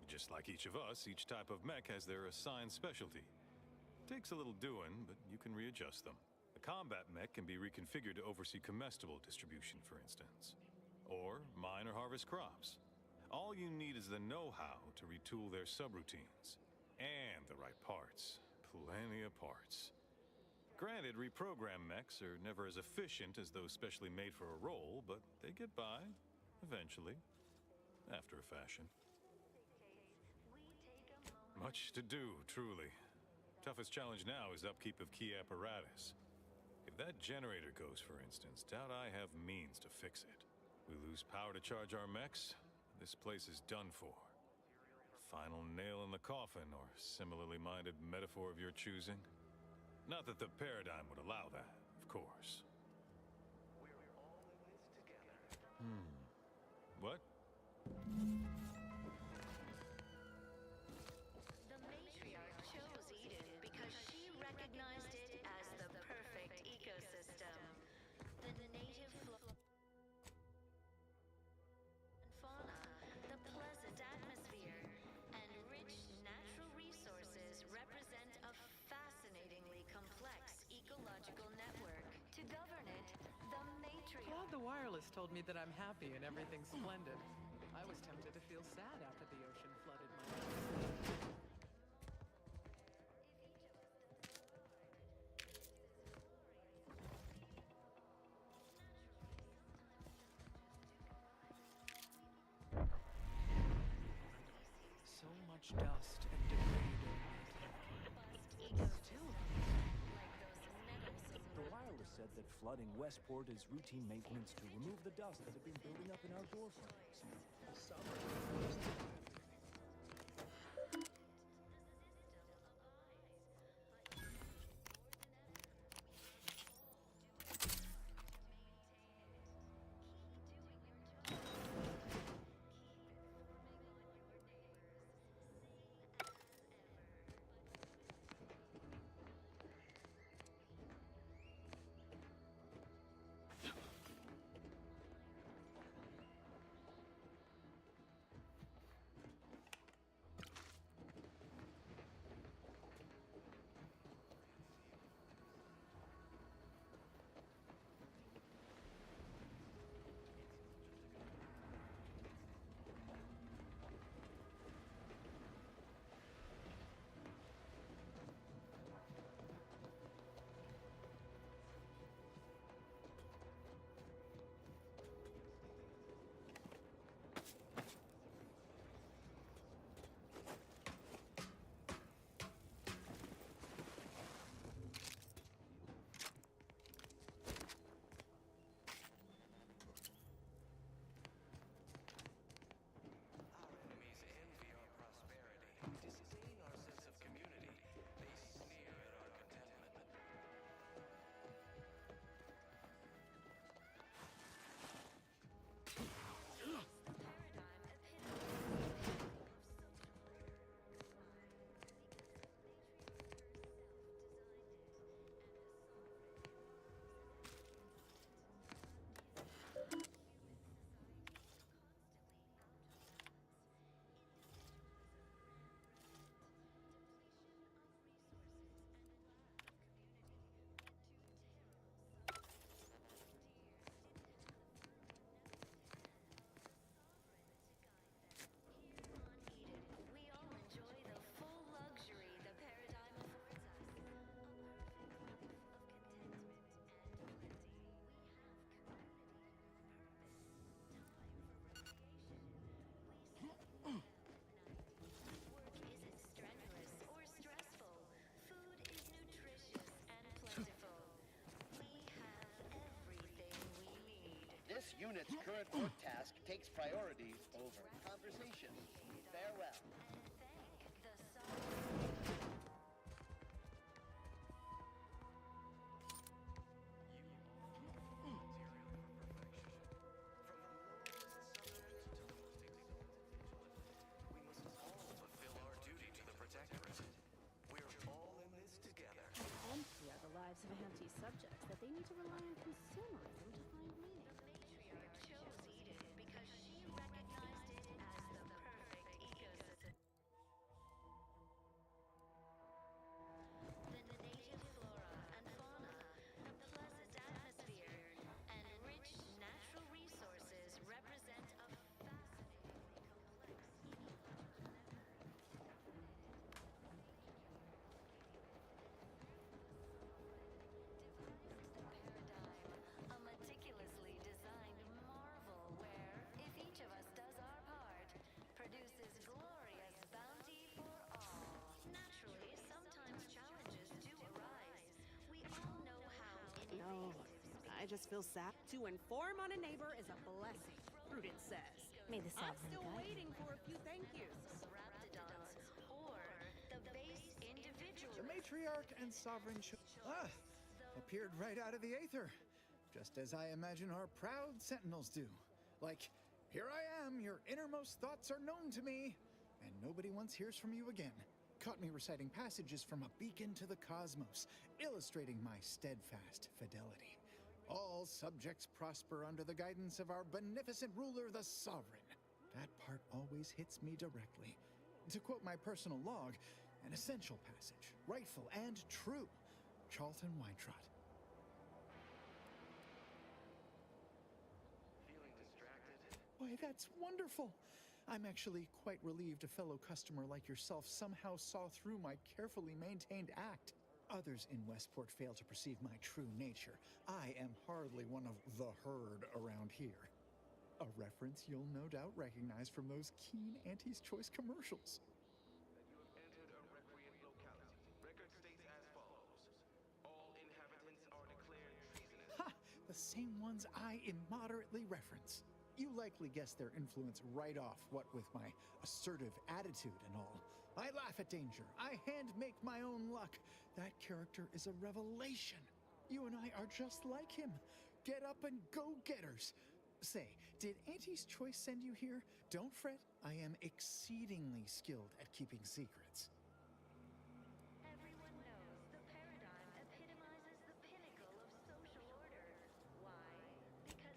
Just like each of us, each type of mech has their assigned specialty. Takes a little doing, but you can readjust them. A combat mech can be reconfigured to oversee comestible distribution, for instance. Or mine or harvest crops. All you need is the know-how to retool their subroutines. And the right parts. Plenty of parts. Granted, reprogrammed mechs are never as efficient as those specially made for a role, but they get by, eventually, after a fashion. Much to do, truly. Toughest challenge now is upkeep of key apparatus. If that generator goes, for instance, doubt I have means to fix it. We lose power to charge our mechs, this place is done for. Final nail in the coffin, or similarly minded metaphor of your choosing. Not that the paradigm would allow that, of course. What? The matriarch chose Eden because she recognized it as the perfect ecosystem. The native flora and fauna, the pleasant atmosphere, and rich natural resources represent a fascinatingly complex ecological network. To govern it, the matriarch... Glad the wireless told me that I'm happy and everything's splendid. I was tempted to feel sad after the ocean flooded my house. So much dust and debris during my The wireless said that flooding Westport is routine maintenance to remove the dust that had been building up in our door frames. This unit's current work task takes priorities over conversation. Farewell. Fulfill our duty to the Protectorate. We're all in this together. How empty are the lives of anti-subjects that they need to rely on consumerism to find meaning? The matriarch chose Eden because she recognized just feel sad. To inform on a neighbor is a blessing, Prudence says. May the I'm sovereign still guide you. waiting for a few thank yous. Raptidons, or the base individual. The matriarch and sovereign appeared right out of the aether, just as I imagine our proud sentinels do. Like, here I am, your innermost thoughts are known to me, and nobody once hears from you again. Caught me reciting passages from a beacon to the cosmos, illustrating my steadfast fidelity. All subjects prosper under the guidance of our beneficent ruler, the sovereign. That part always hits me directly. To quote my personal log, an essential passage, rightful and true. Charlton Weintrott. Feeling distracted? Why, that's wonderful. I'm actually quite relieved a fellow customer like yourself somehow saw through my carefully maintained act. Others in Westport fail to perceive my true nature. I am hardly one of the herd around here. A reference you'll no doubt recognize from those keen Auntie's Choice commercials. You have entered a recreant locality. Record states as follows. All inhabitants are declared treasonous. Ha! The same ones I immoderately reference. You likely guessed their influence right off, what with my assertive attitude and all. I laugh at danger. I hand make my own luck. That character is a revelation. You and I are just like him. Get up and go-getters. Say, did Auntie's Choice send you here? Don't fret. I am exceedingly skilled at keeping secrets. Everyone knows the paradigm epitomizes the pinnacle of social order. Why?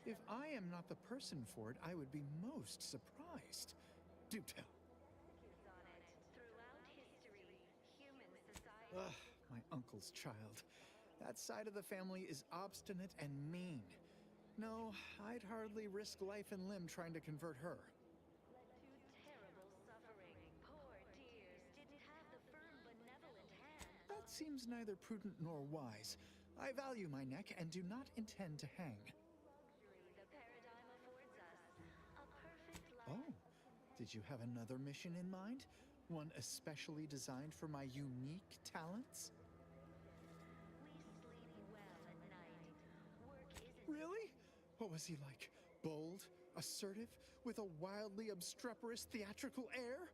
Because If I am not the person for it, I would be most surprised. Do tell. on it throughout history, human society. Ugh, my uncle's child. That side of the family is obstinate and mean. No, I'd hardly risk life and limb trying to convert her. Led to terrible suffering. Poor dears didn't have the firm, benevolent hand. That seems neither prudent nor wise. I value my neck and do not intend to hang. Luxury the paradigm affords us. A perfect life. Oh, did you have another mission in mind? One especially designed for my unique talents? We sleep well at night. Work isn't Really? What was he like? Bold, assertive, with a wildly obstreperous theatrical air?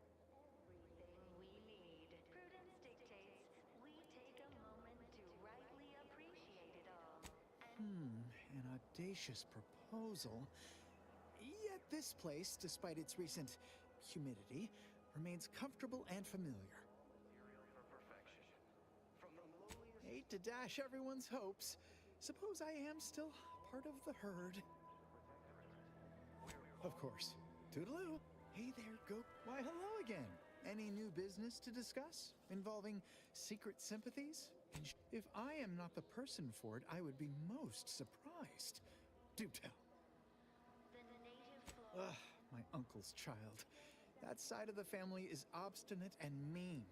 everything we need. Prudence dictates we take a moment to rightly appreciate it all. An audacious proposal. Yet this place, despite its recent humidity, remains comfortable and familiar. Material for perfection. From the lowliest Hate to dash everyone's hopes. Suppose I am still part of the herd. Of course. Toodaloo. Hey there, go. Why, hello again. Any new business to discuss involving secret sympathies? If I am not the person for it, I would be most surprised. Do tell. The native flora. Ugh, my uncle's child. That side of the family is obstinate and mean.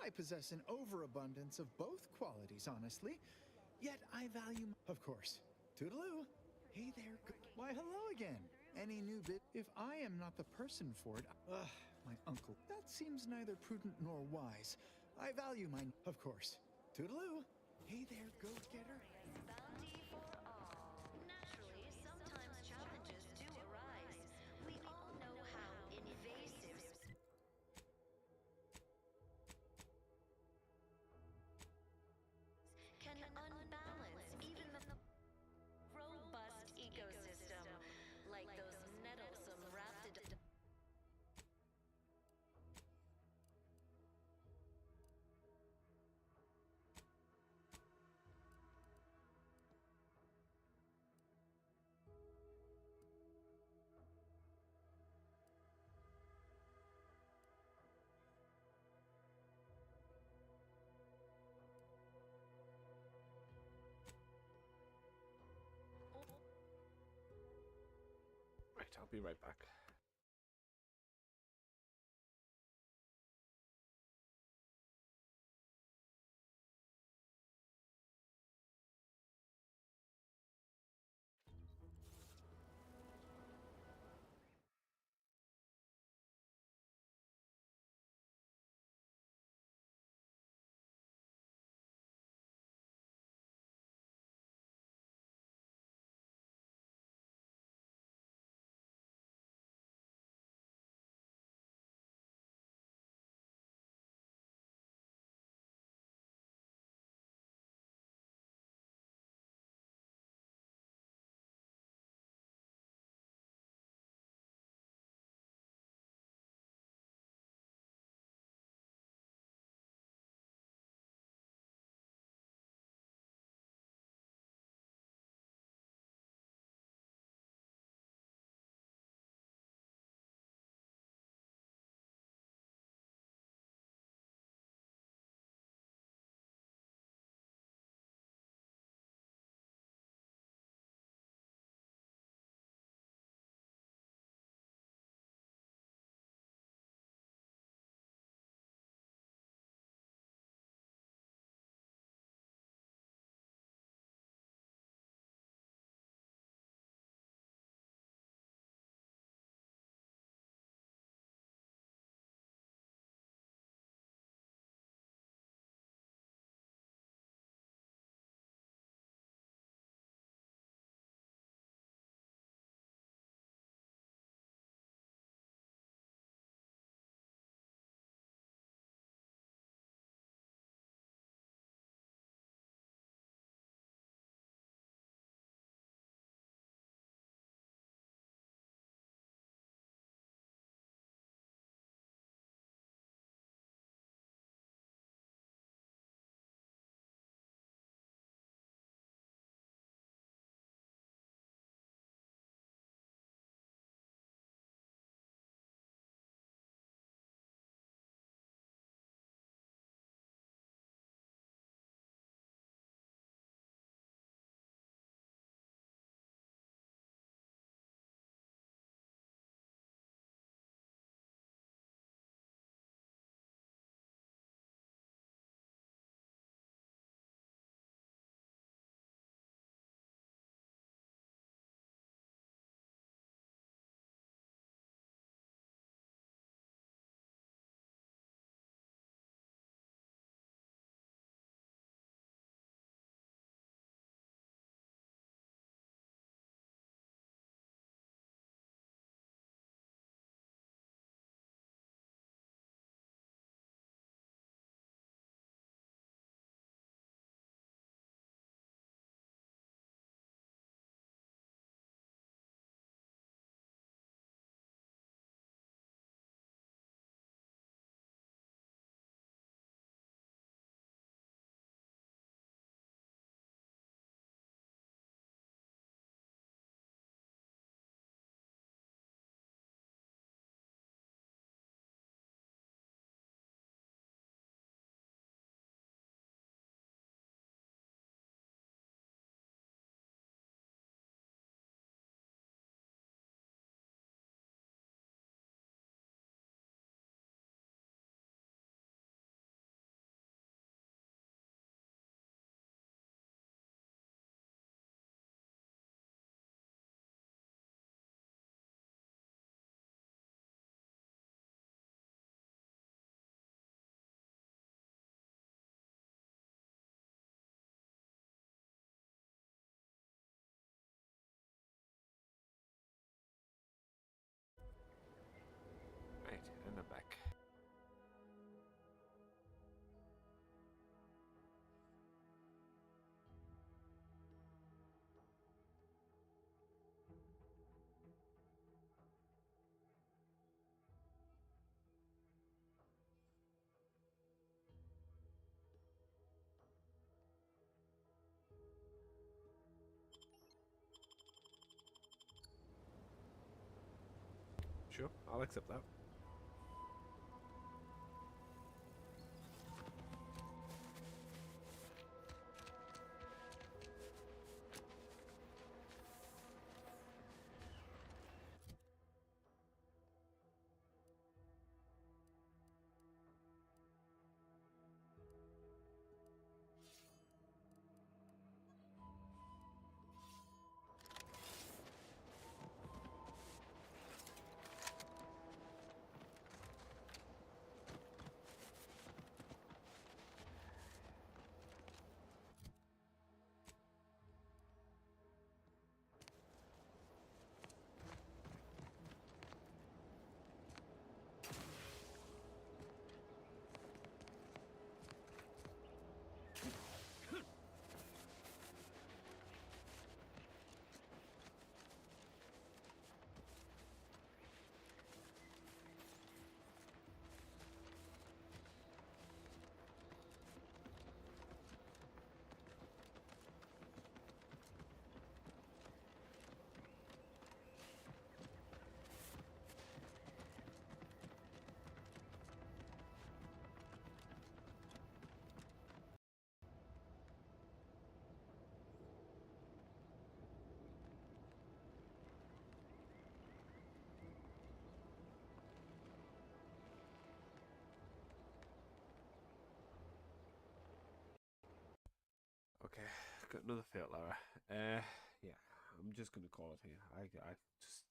I possess an overabundance of both qualities, honestly. Yet I value... Of course. Toodaloo. Hey there. Why, hello again. Any new bit? If I am not the person for it... Ugh, my uncle. That seems neither prudent nor wise. I value my... Of course. Toodaloo. Hey there, go-getter. Bounty for all. Naturally, sometimes challenges do arise. We all know how invasive can unbalance even the robust ecosystem, like those nettlesome raptidons. Right, I'll be right back. Sure, I'll accept that. Okay, got another fail error. Yeah, I'm just gonna call it here. I just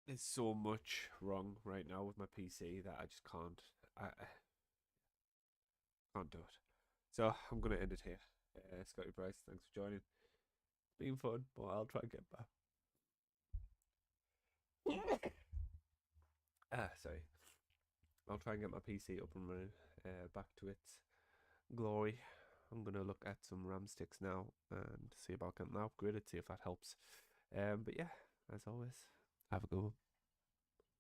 there's so much wrong right now with my PC that I just can't. I can't do it. So I'm gonna end it here. Scotty Bryce, thanks for joining. It's been fun, but I'll try and get back. Sorry. I'll try and get my PC up and running, back to its glory. I'm gonna look at some RAM sticks now and see about getting that upgraded, see if that helps. But yeah, as always, have a good one.